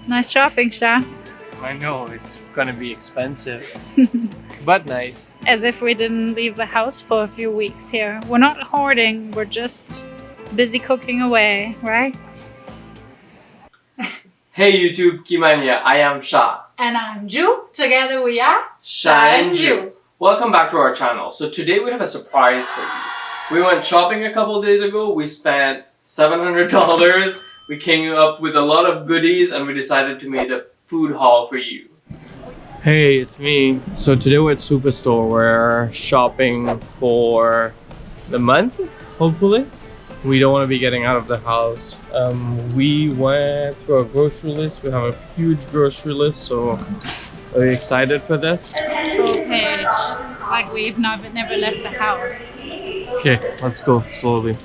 Nice shopping, Sha. I know, it's gonna be expensive, but nice. As if we didn't leave the house for a few weeks here. We're not hoarding, we're just busy cooking away, right? Hey YouTube, Kimania, I am Sha. And I'm Ju. Together we are Sha and Ju. Welcome back to our channel. So today we have a surprise for you. We went shopping a couple days ago. We spent $700. We came up with a lot of goodies and we decided to make a food haul for you. Hey, it's me. So today we're at Superstore. We're shopping for the month, hopefully. We don't want to be getting out of the house. We went through our grocery list. We have a huge grocery list, so very excited for this. full page, like we've never left the house. Okay, let's go slowly.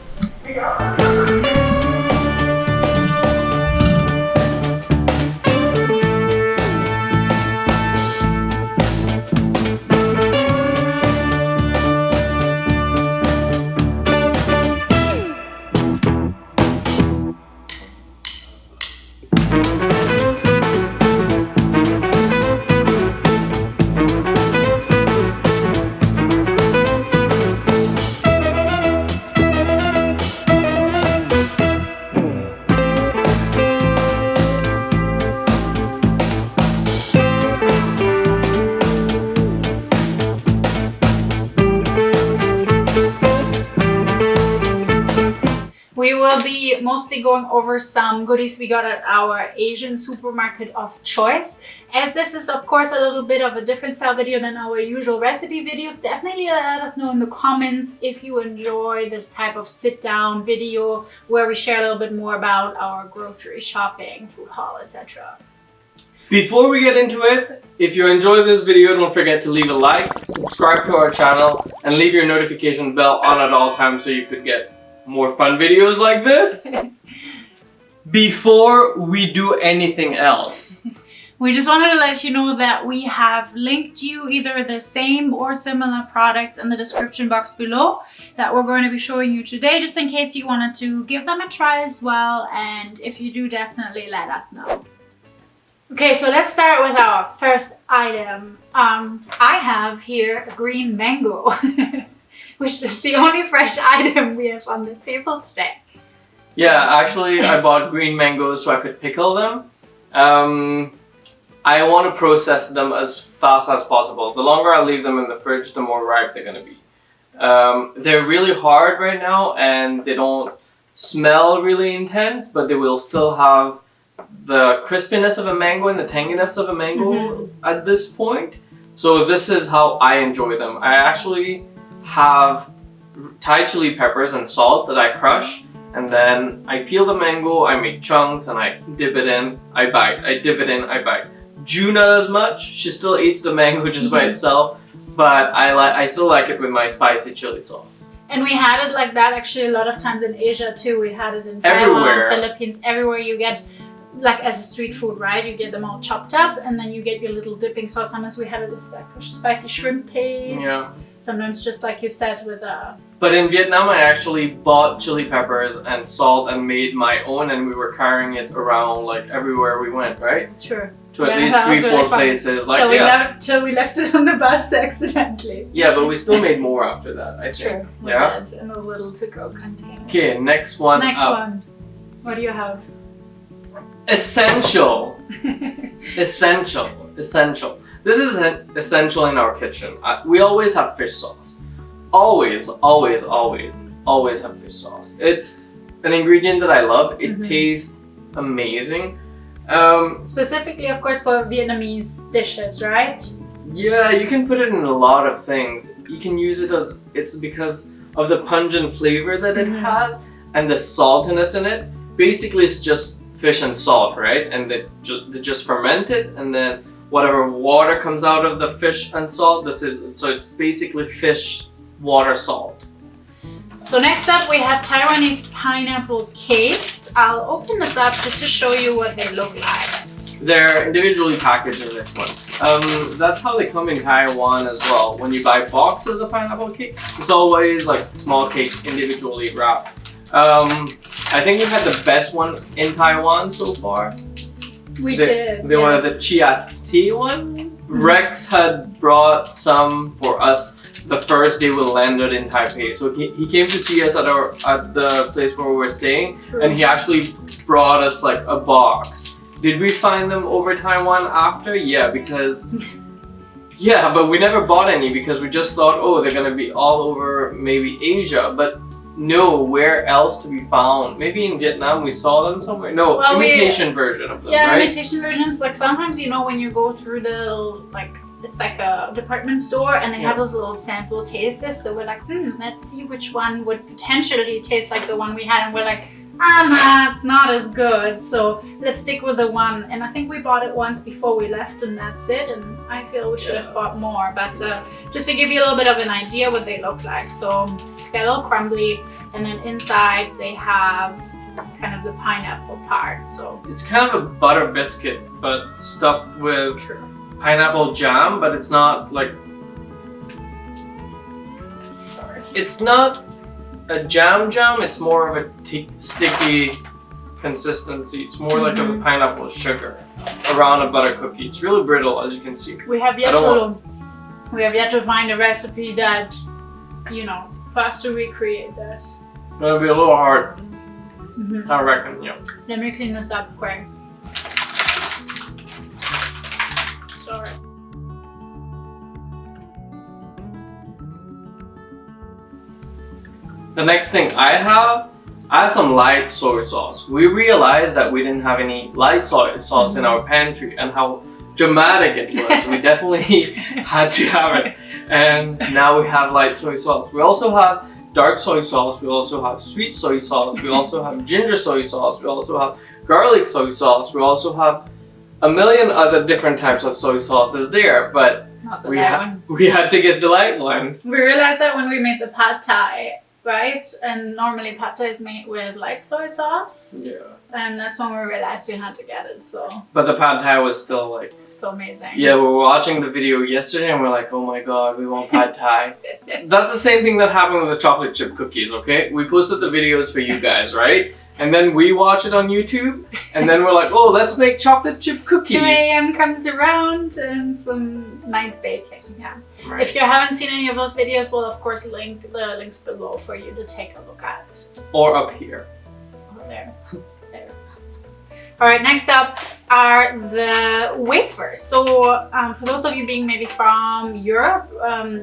We will be mostly going over some goodies we got at our Asian supermarket of choice. As this is of course a little bit of a different style video than our usual recipe videos, definitely let us know in the comments if you enjoy this type of sit down video where we share a little bit more about our grocery shopping, food haul, etc. Before we get into it, if you enjoyed this video, don't forget to leave a like, subscribe to our channel, and leave your notification bell on at all times so you could get more fun videos like this. Before we do anything else, we just wanted to let you know that we have linked you either the same or similar products in the description box below that we're going to be showing you today, just in case you wanted to give them a try as well. And if you do, definitely let us know. Okay, so let's start with our first item. I have here a green mango. Which is the only fresh item we have on this table today. Yeah, actually I bought green mangoes so I could pickle them. I want to process them as fast as possible. The longer I leave them in the fridge, the more ripe they're going to be. They're really hard right now and they don't smell really intense, but they will still have the crispiness of a mango and the tanginess of a mango at this point. So this is how I enjoy them. I actually have Thai chili peppers and salt that I crush, and then I peel the mango, I make chunks, and I dip it in, I bite, I dip it in, I bite. Ju not as much, she still eats the mango just by itself, but I still like it with my spicy chili sauce. And we had it like that actually a lot of times in Asia too. We had it in Taiwan, Philippines, everywhere you get like as a street food, right? You get them all chopped up and then you get your little dipping sauce. Sometimes we had it with like a spicy shrimp paste. Yeah. Sometimes just like you said with a... But in Vietnam I actually bought chili peppers and salt and made my own, and we were carrying it around like everywhere we went, right? True. To at least 3-4 places. Like, till we left it on the bus accidentally. Yeah, but we still made more after that, I think. True. We did, in those little to-go containers. Okay, next one one. What do you have? Essential. Essential. This is essential in our kitchen. We always have fish sauce. Always have fish sauce. It's an ingredient that I love. It tastes amazing. Specifically, of course, for Vietnamese dishes, right? Yeah, you can put it in a lot of things. You can use it as, it's because of the pungent flavor that it has and the saltiness in it. Basically, it's just fish and salt, right? And they just ferment it, and then whatever water comes out of the fish and salt, so it's basically fish, water, salt. So next up we have Taiwanese pineapple cakes. I'll open this up just to show you what they look like. They're individually packaged in this one. That's how they come in Taiwan as well. When you buy boxes of pineapple cake, it's always like small cakes individually wrapped. I think we've had the best one in Taiwan so far. We did. They were the chia tea one. Rex had brought some for us the first day we landed in Taipei. So he came to see us at the place where we were staying. True. And he actually brought us like a box. Did we find them over Taiwan after? Yeah, because yeah, but we never bought any because we just thought, oh, they're gonna be all over maybe Asia, but no, where else to be found? Maybe in Vietnam we saw them somewhere. No, well, imitation version of them, yeah, right? imitation versions. Like sometimes, you know, when you go through the like, it's like a department store and they have those little sample tasters. So we're like, let's see which one would potentially taste like the one we had. And we're like, nah, it's not as good. So let's stick with the one. And I think we bought it once before we left and that's it. And I feel we should have bought more. But just to give you a little bit of an idea what they look like. So they're a little crumbly. And then inside they have kind of the pineapple part. So it's kind of a butter biscuit, but stuffed with pineapple jam, but it's not like... It's not a jam, it's more of a sticky consistency. It's more like a pineapple sugar around a butter cookie. It's really brittle, as you can see. We have yet to find a recipe that, you know, for us to recreate this. It'll be a little hard, I reckon, yeah. Let me clean this up quick. Sorry. The next thing I have some light soy sauce. We realized that we didn't have any light soy sauce in our pantry and how dramatic it was. We definitely had to have it. And now we have light soy sauce. We also have dark soy sauce. We also have sweet soy sauce. We also have ginger soy sauce. We also have garlic soy sauce. We also have a million other different types of soy sauces there, but we had to get the light one. We realized that when we made the pad thai, right? And normally pad thai is made with light soy sauce. Yeah. And that's when we realized we had to get it, so. But the pad thai was still like... so amazing. Yeah, we were watching the video yesterday and we're like, oh my god, we want pad thai. That's the same thing that happened with the chocolate chip cookies, okay? We posted the videos for you guys, right? And then we watch it on YouTube, and then we're like, oh, let's make chocolate chip cookies. 2 a.m. comes around and some night baking, yeah. Right. If you haven't seen any of those videos, we'll of course link the links below for you to take a look at. Or up here. Or there. There. All right, next up are the wafers. So for those of you being maybe from Europe,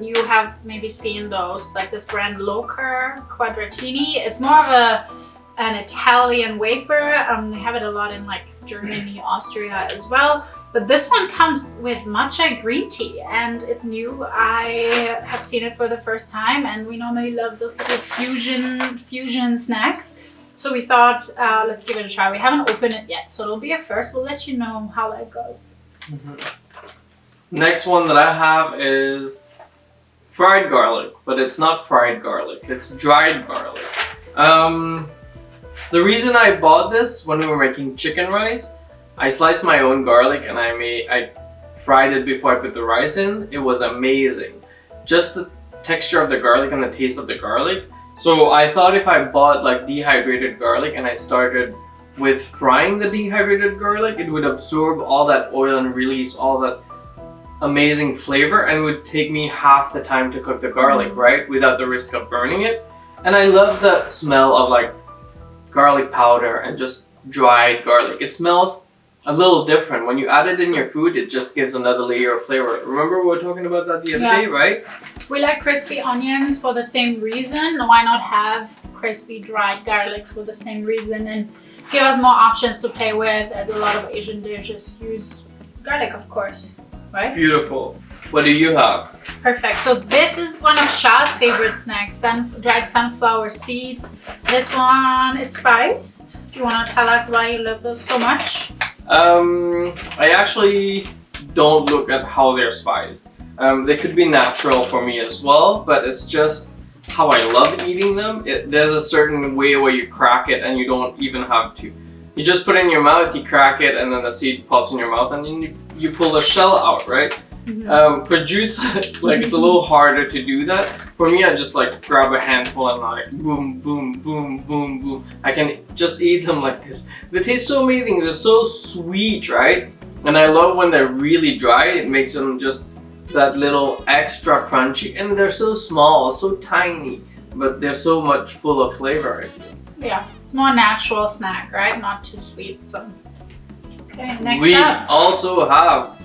you have maybe seen those, like this brand Locher Quadratini. It's more of an Italian wafer. They have it a lot in like Germany, Austria as well. But this one comes with matcha green tea and it's new. I have seen it for the first time and we normally love those little fusion snacks. So we thought, let's give it a try. We haven't opened it yet, so it'll be a first. We'll let you know how that goes. Next one that I have is fried garlic, but it's not fried garlic, it's dried garlic. The reason I bought this when we were making chicken rice, I sliced my own garlic and I fried it before I put the rice in. It was amazing. Just the texture of the garlic and the taste of the garlic. So I thought if I bought like dehydrated garlic and I started with frying the dehydrated garlic, it would absorb all that oil and release all that amazing flavor and it would take me half the time to cook the garlic, right? Without the risk of burning it. And I love the smell of like garlic powder and just dried garlic. It smells a little different. When you add it in your food, it just gives another layer of flavor. Remember we were talking about that the other day, right? We like crispy onions for the same reason. Why not have crispy dried garlic for the same reason and give us more options to play with, as a lot of Asian dishes use garlic, of course, right? Beautiful. What do you have? Perfect. So this is one of Sha's favorite snacks, dried sunflower seeds. This one is spiced. Do you want to tell us why you love those so much? I actually don't look at how they're spiced. They could be natural for me as well, but it's just how I love eating them. There's a certain way where you crack it and you don't even have to. You just put it in your mouth, you crack it, and then the seed pops in your mouth and then you pull the shell out, right? For Ju, like it's a little harder to do that. For me, I just like grab a handful and like boom, boom, boom, boom, boom. I can just eat them like this. They taste so amazing. They're so sweet, right? And I love when they're really dry. It makes them just that little extra crunchy, and they're so small, so tiny, but they're so much full of flavor. Yeah, it's more natural snack, right? Not too sweet. So. Okay, next we up. also have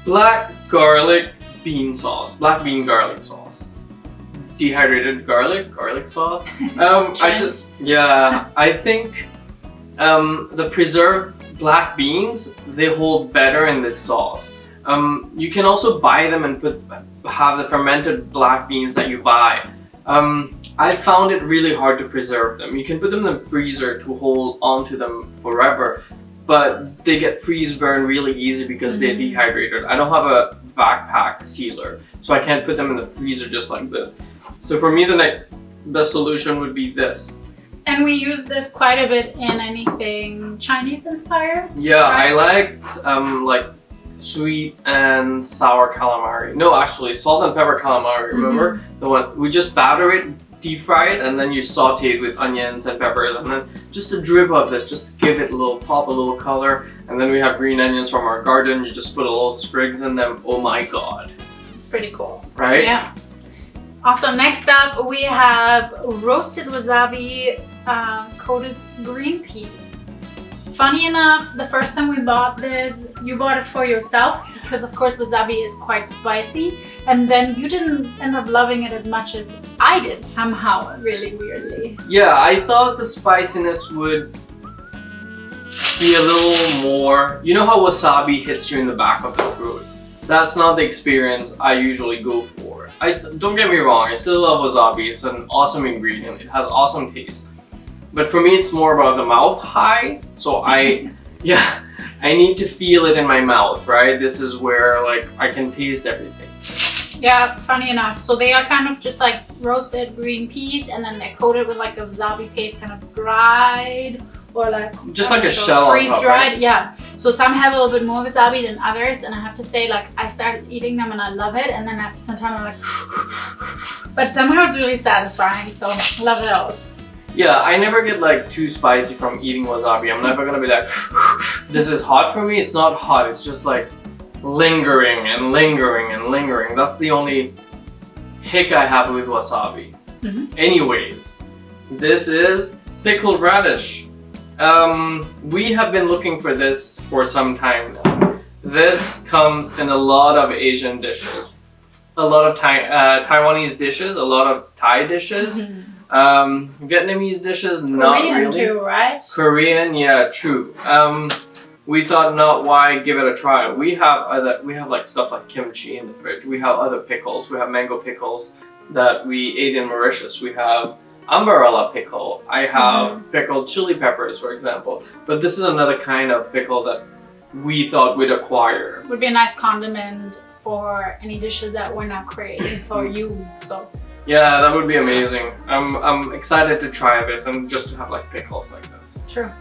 black garlic bean sauce, black bean garlic sauce, dehydrated garlic sauce. I think the preserved black beans, they hold better in this sauce. You can also buy them and have the fermented black beans that you buy. I found it really hard to preserve them. You can put them in the freezer to hold onto them forever, but they get freeze burn really easy because they're dehydrated. I don't have a backpack sealer, so I can't put them in the freezer just like this. So for me, the next best solution would be this. And we use this quite a bit in anything Chinese inspired. Yeah, right? I like sweet and sour calamari. No, actually, salt and pepper calamari. Remember the one we just batter it, deep fry it, and then you saute it with onions and peppers, and then just a drip of this, just to give it a little pop, a little color. And then we have green onions from our garden. You just put a little sprigs in them. Oh my god! It's pretty cool, right? Yeah. Awesome. Next up, we have roasted wasabi coated green peas. Funny enough, the first time we bought this, you bought it for yourself because of course wasabi is quite spicy, and then you didn't end up loving it as much as I did somehow, really weirdly. Yeah, I thought the spiciness would be a little more. You know how wasabi hits you in the back of the throat? That's not the experience I usually go for. Don't get me wrong, I still love wasabi. It's an awesome ingredient. It has awesome taste. But for me, it's more about the mouth high. So I need to feel it in my mouth, right? This is where like I can taste everything. Yeah, funny enough. So they are kind of just like roasted green peas, and then they're coated with like a wasabi paste, kind of dried or like just like a shell freeze on top, dried. right? Yeah. So some have a little bit more wasabi than others, and I have to say, like, I started eating them and I love it, and then after some time I'm like, but somehow it's really satisfying. So love those. Yeah, I never get like too spicy from eating wasabi. I'm never gonna be like, this is hot for me. It's not hot. It's just like lingering and lingering and lingering. That's the only hick I have with wasabi. Anyways, this is pickled radish. We have been looking for this for some time now. This comes in a lot of Asian dishes, a lot of Taiwanese dishes, a lot of Thai dishes. Vietnamese dishes, not Korean really. too, right? Korean, yeah, true. We thought, not why give it a try. We have like stuff like kimchi in the fridge. We have other pickles. We have mango pickles that we ate in Mauritius. We have umbrella pickle. I have pickled chili peppers, for example. But this is another kind of pickle that we thought we'd acquire. Would be a nice condiment for any dishes that we're not creating for you. So. Yeah, that would be amazing. I'm excited to try this and just to have like pickles like this. True.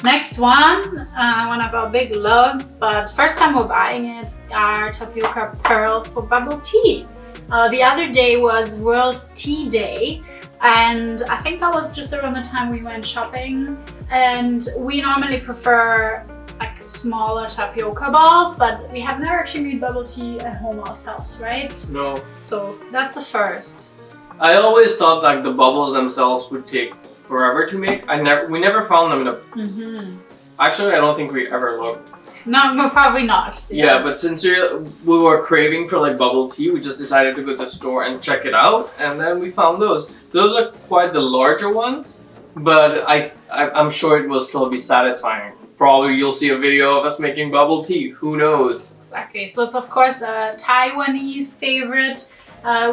Next one of our big loves, but first time we're buying it, are tapioca pearls for bubble tea. The other day was World Tea Day, and I think that was just around the time we went shopping, and we normally prefer like smaller tapioca balls, but we have never actually made bubble tea at home ourselves, right? No. So that's a first. I always thought like the bubbles themselves would take forever to make. We never found them in a. Actually, I don't think we ever looked. No, but probably not. Yeah, but since we were craving for like bubble tea, we just decided to go to the store and check it out, and then we found those. Those are quite the larger ones, but I'm sure it will still be satisfying. Probably you'll see a video of us making bubble tea. Who knows? Exactly. So it's of course a Taiwanese favorite.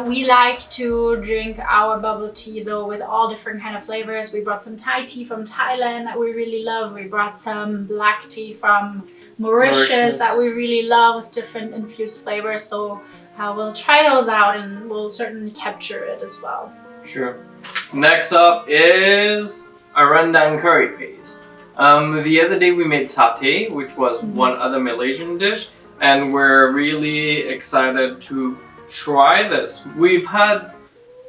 We like to drink our bubble tea though with all different kind of flavors. We brought some Thai tea from Thailand that we really love. We brought some black tea from Mauritius that we really love with different infused flavors. So we'll try those out and we'll certainly capture it as well. Sure. Next up is a Rendang curry paste. The other day we made satay, which was one other Malaysian dish. and we're really excited to try this. We've had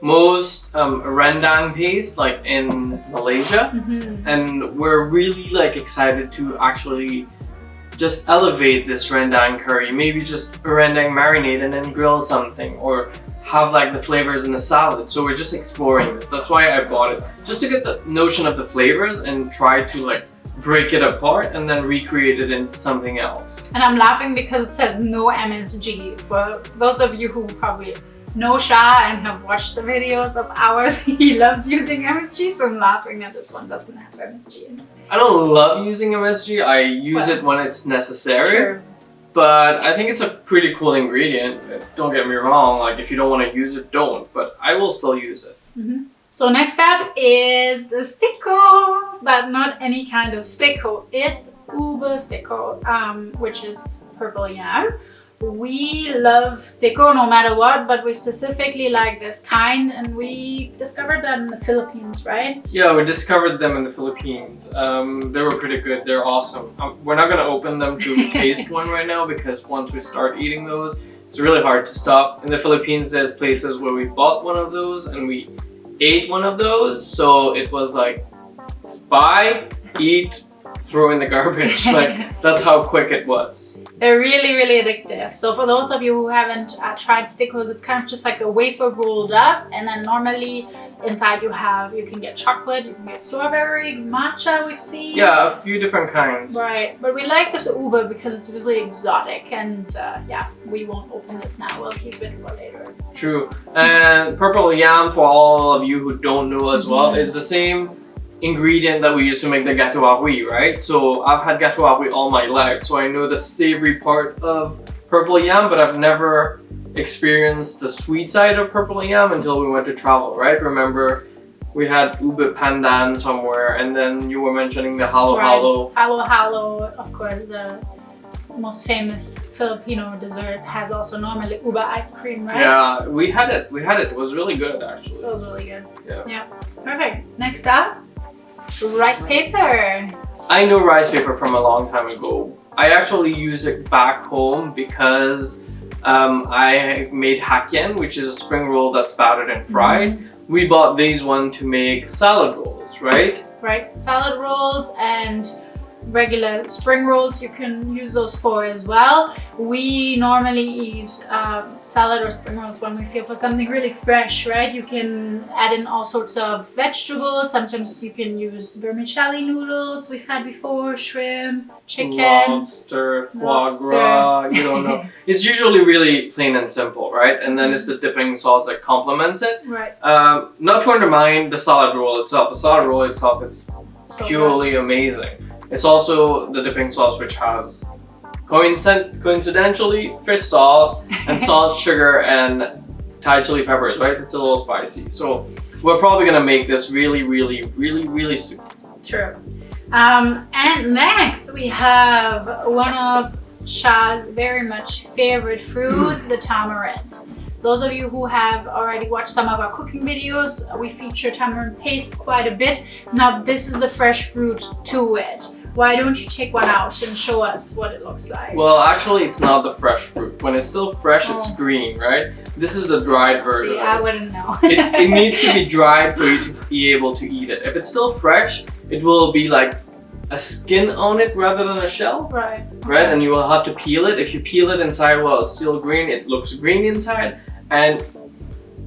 most Rendang paste like in Malaysia, and we're really like excited to actually just elevate this Rendang curry. Maybe just a Rendang marinade and then grill something, or have like the flavors in the salad. So we're just exploring this. That's why I bought it, just to get the notion of the flavors and try to like break it apart and then recreate it into something else. And I'm laughing because it says no MSG. For those of you who probably know Sha and have watched the videos of ours, he loves using MSG, so I'm laughing that this one doesn't have MSG in it. I don't love using MSG. I use it when it's necessary. True. But I think it's a pretty cool ingredient. Don't get me wrong, like if you don't want to use it, don't. But I will still use it. So next up is the sticko, but not any kind of sticko. It's ube sticko, which is purple yam. We love sticko no matter what, but we specifically like this kind, and we discovered that in the Philippines, right? Yeah, we discovered them in the Philippines. They were pretty good. They're awesome. We're not gonna open them to taste one right now because once we start eating those, it's really hard to stop. In the Philippines, there's places where we bought one of those and we ate one of those. So it was like, buy, eat, throw in the garbage. Like that's how quick it was. They're really, really addictive. So for those of you who haven't tried stickos, it's kind of just like a wafer rolled up, and then normally inside you can get chocolate, you can get strawberry, matcha we've seen. Yeah, a few different kinds. Right, but we like this ube because it's really exotic, and yeah, we won't open this now. We'll keep it for later. True. And purple yam, for all of you who don't know as well, is the same ingredient that we use to make the gâteau à riz, right? So I've had gâteau à riz all my life, so I know the savory part of purple yam, but I've never experienced the sweet side of purple yam until we went to travel, right? Remember, we had ube pandan somewhere, and then you were mentioning the halo halo. Halo halo, of course, the most famous Filipino dessert, has also normally ube ice cream, right? Yeah, we had it. It was really good, actually. It was really good. Yeah. Perfect. Next up, rice paper. I know rice paper from a long time ago. I actually use it back home because I made hakien, which is a spring roll that's battered and fried. We bought these one to make salad rolls, right? Right, salad rolls and regular spring rolls, you can use those for as well. We normally eat salad or spring rolls when we feel for something really fresh, right? You can add in all sorts of vegetables. Sometimes you can use vermicelli noodles we've had before, shrimp, chicken, lobster, foie gras, you don't know. It's usually really plain and simple, right? And then it's the dipping sauce that complements it. Right. Not to undermine the salad roll itself. The salad roll itself is So purely amazing. It's also the dipping sauce, which has coincidentally fish sauce and salt, sugar, and Thai chili peppers, right? It's a little spicy. So we're probably gonna make this really, really, really, really soon. True. And next we have one of Sha's very much favorite fruits, the tamarind. Those of you who have already watched some of our cooking videos, we feature tamarind paste quite a bit. Now this is the fresh fruit to it. Why don't you take one out and show us what it looks like? Well, actually, it's not the fresh fruit. When it's still fresh, it's green, right? This is the dried version. See, I wouldn't know. it needs to be dried for you to be able to eat it. If it's still fresh, it will be like a skin on it rather than a shell. Right. Right, and you will have to peel it. If you peel it inside while it's still green, it looks green inside. And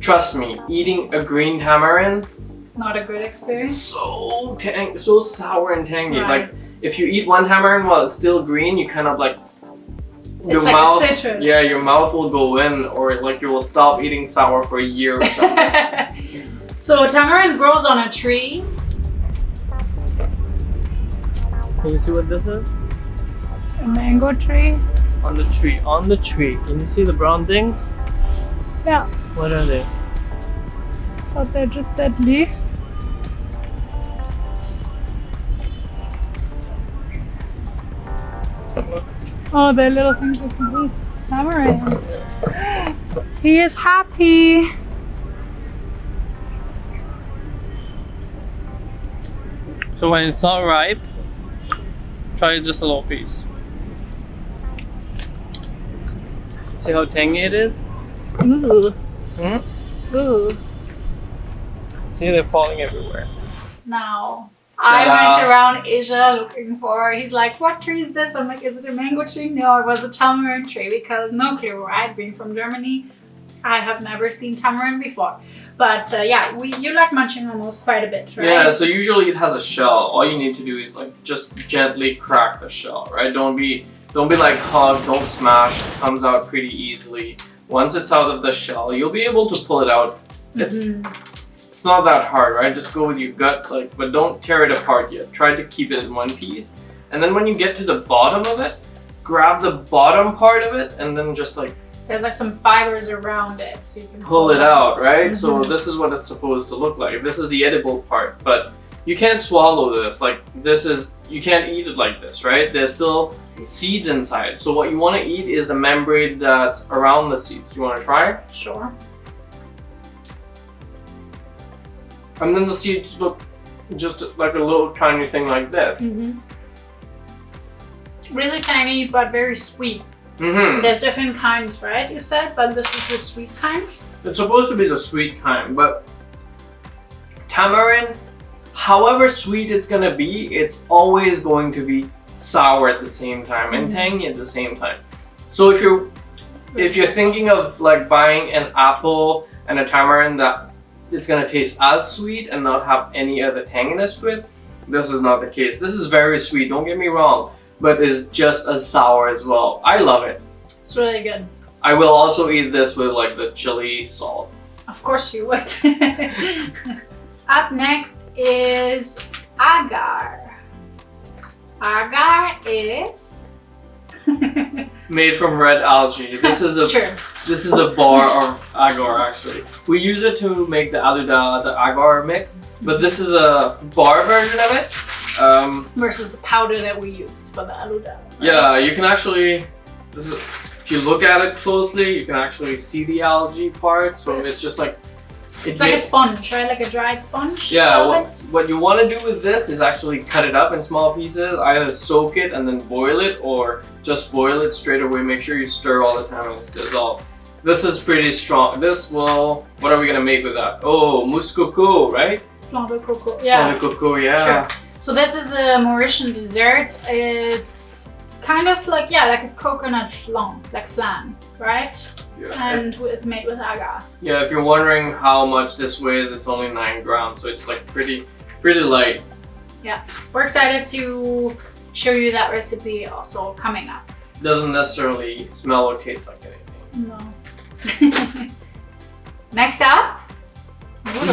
trust me, eating a green tamarind, not a good experience. so sour and tangy. Right. Like if you eat one tamarind while it's still green, you kind of like It's like mouth, a citrus. yeah, your mouth will go in, or like you will stop eating sour for a year or something. So tamarind grows on a tree. Can you see what this is? A mango tree. On the tree. Can you see the brown things? Yeah. What are they? But they're just dead leaves. Oh, they're little things that can eat. Tamarind. Yes. He is happy. So when it's not ripe, try just a little piece. See how tangy it is? Ooh. Hmm? Ooh. See, they're falling everywhere. Now, I went around Asia looking for, he's like, what tree is this? I'm like, is it a mango tree? No, it was a tamarind tree because no clue, right? Being from Germany, I have never seen tamarind before. But yeah, you like munching on those quite a bit, right? Yeah, so usually it has a shell. All you need to do is like just gently crack the shell, right? Don't be like hug, don't smash. It comes out pretty easily. Once it's out of the shell, you'll be able to pull it out. It's not that hard, right? Just go with your gut, like, but don't tear it apart yet. Try to keep it in one piece. And then when you get to the bottom of it, grab the bottom part of it and then just like there's like some fibers around it, so you can pull it out, right? So this is what it's supposed to look like. This is the edible part, but you can't swallow this. Like this is, you can't eat it like this, right? There's still seeds inside. So what you want to eat is the membrane that's around the seeds. You want to try? Sure. And then the seeds look just like a little tiny thing like this. Really tiny, but very sweet. There's different kinds, right? You said, but this is the sweet kind. It's supposed to be the sweet kind, but tamarind, however sweet it's gonna be, it's always going to be sour at the same time and tangy at the same time. So if you're thinking of like buying an apple and a tamarind that it's gonna taste as sweet and not have any other tanginess to it, this is not the case. This is very sweet, don't get me wrong, but it's just as sour as well. I love it. It's really good. I will also eat this with like the chili salt. Of course you would. Up next is Agar. Agar is made from red algae. This is a bar of agar actually. We use it to make the aluda, the agar mix, but this is a bar version of it. Versus the powder that we used for the aluda. Right? Yeah, you can actually, if you look at it closely, you can actually see the algae part. So it's just like, it's like a sponge, right? Like a dried sponge? Yeah, what you want to do with this is actually cut it up in small pieces, either soak it and then boil it, or just boil it straight away. Make sure you stir all the time and it's dissolved. This is pretty strong. This will, what are we going to make with that? Oh, mousse coco, right? Flan de coco. Yeah. Flan de coco, yeah. Sure. So this is a Mauritian dessert. It's kind of like, yeah, like a coconut flan, like flan, right? Yeah. And it's made with agar. Yeah, if you're wondering how much this weighs, it's only 9 grams, so it's like pretty light. Yeah, we're excited to show you that recipe also coming up. Doesn't necessarily smell or taste like anything. No. Next up,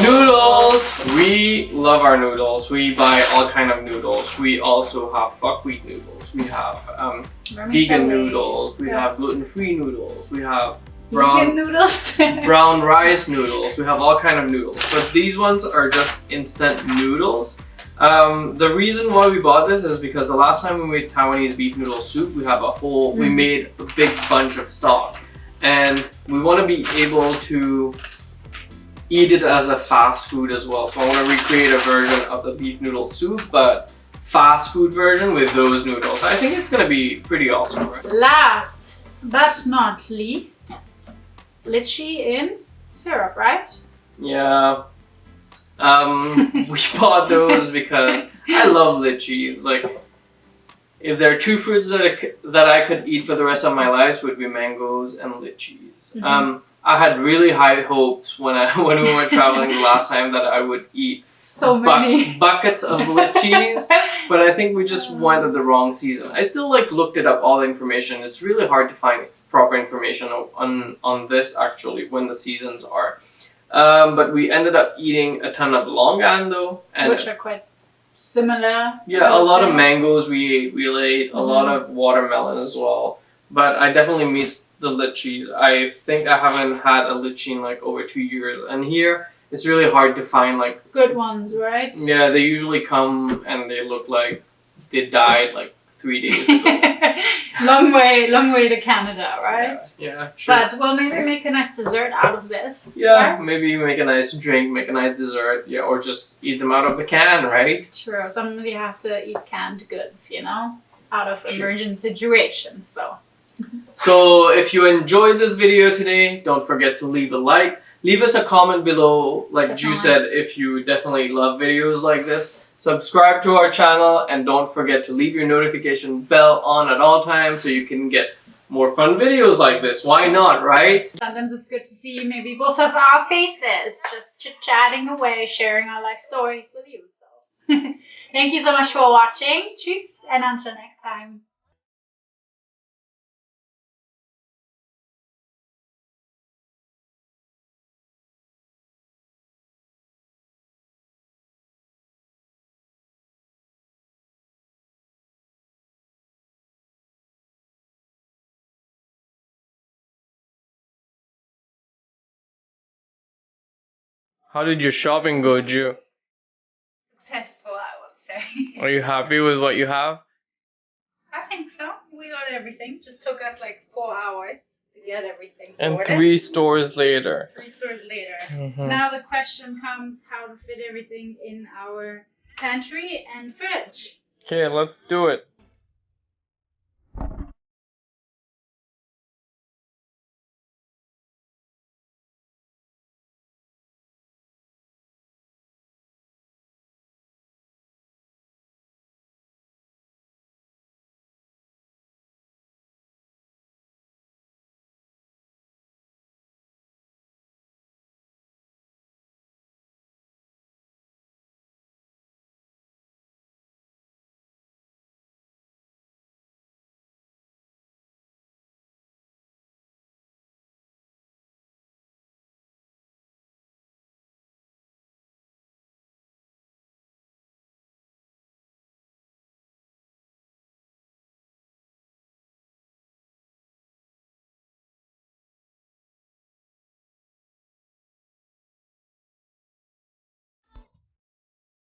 noodles. We love our noodles. We buy all kind of noodles. We also have buckwheat noodles. We have vegan noodles. We have gluten-free noodles. We have brown noodles. brown rice noodles. We have all kind of noodles. But these ones are just instant noodles. The reason why we bought this is because the last time we made Taiwanese beef noodle soup, we have we made a big bunch of stock. And we want to be able to eat it as a fast food as well. So I want to recreate a version of the beef noodle soup, but fast food version with those noodles. I think it's going to be pretty awesome, right? Last but not least, lychee in syrup, right? Yeah. We bought those because I love lychees. Like, if there are two fruits that I could eat for the rest of my life, would be mangoes and lychees. I had really high hopes when we were traveling the last time that I would eat so many buckets of lychees, but I think we just went at the wrong season. I still looked it up, all the information. It's really hard to find proper information on this actually when the seasons are. But we ended up eating a ton of longando, and which are quite similar. Yeah, a lot of mangoes we ate, a lot of watermelon as well. But I definitely missed the lychees. I think I haven't had a lychee in over 2 years, and here it's really hard to find good ones, right? Yeah, they usually come and they look like they died 3 days ago. long way to Canada, right? Yeah, sure. But well, maybe make a nice dessert out of this. Yeah, right? Maybe make a nice drink, make a nice dessert, yeah, or just eat them out of the can, right? True. Sometimes you have to eat canned goods, out of emergent situations. So So if you enjoyed this video today, don't forget to leave a like. Leave us a comment below, like Ju said, if you definitely love videos like this. Subscribe to our channel and don't forget to leave your notification bell on at all times so you can get more fun videos like this. Why not, right? Sometimes it's good to see maybe both of our faces, just chit-chatting away, sharing our life stories with you. So thank you so much for watching. Tschüss, and until next time. How did your shopping go, Ju? Successful, I would say. Are you happy with what you have? I think so. We got everything. Just took us like 4 hours to get everything And sorted. 3 stores later. 3 stores later. Mhm. Now the question comes how to fit everything in our pantry and fridge. Okay, let's do it.